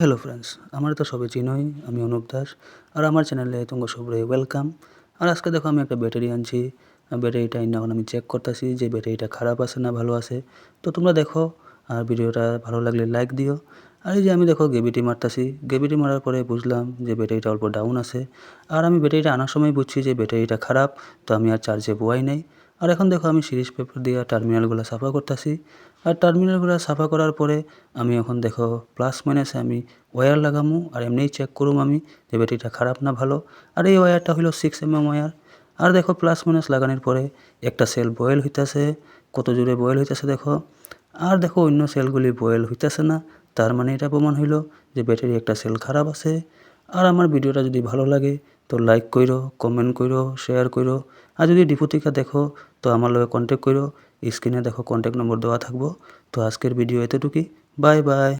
Hello friends, আমার তো সবাই চিনোই, আমি অনুপ দাস। আর আমার চ্যানেলে তোমরা সবাই ওয়েলকাম। আর আজকে দেখো আমি একটা ব্যাটারি আনছি। ব্যাটারিটা এখন আমি চেক করতেছি যে ব্যাটারিটা খারাপ আছে না ভালো আছে। তো তোমরা দেখো, আর ভিডিওটা ভালো লাগলে লাইক দিও। আর এই যে আমি দেখো গ্রেভিটি মারতাছি, গ্রেভিটি মারার পরে বুঝলাম যে ব্যাটারিটা অল্প ডাউন আছে। আর আমি ব্যাটারিটা আনার সময় বুঝছি যে ব্যাটারিটা খারাপ, তো আমি আর চার্জে বোয়াই নাই। আর এখন দেখো আমি সিরিজ পেপার দিয়ে টার্মিনালগুলো সাফা করতেছি। আর টার্মিনালগুলো সাফা করার পরে আমি এখন দেখো প্লাস মাইনাসে আমি ওয়্যার লাগামু, আর এমনিই চেক করুম আমি যে ব্যাটারিটা খারাপ না ভালো। আর এই ওয়্যারটা হলো 6 mm ওয়্যার। আর দেখো প্লাস মাইনাস লাগানোর পরে একটা সেল বয়েল হইতাছে, কত জোরে বয়েল হইতাছে দেখো। আর দেখো অন্য সেলগুলি বয়েল হইতাছে না, তার মানে এটা প্রমাণ হইল যে ব্যাটারি একটা সেল খারাপ আছে। আর আমার ভিডিওটা যদি ভালো লাগে তো লাইক কইরো, কমেন্ট কইরো, শেয়ার কইরো। আর যদি ডিপো থেকে দেখো তো আমার লগে কন্ট্যাক্ট কইরো, স্ক্রিনে দেখো কন্ট্যাক্ট নম্বর দেওয়া থাকবো। তো আজকের ভিডিও এতটুকুই, বাই বাই।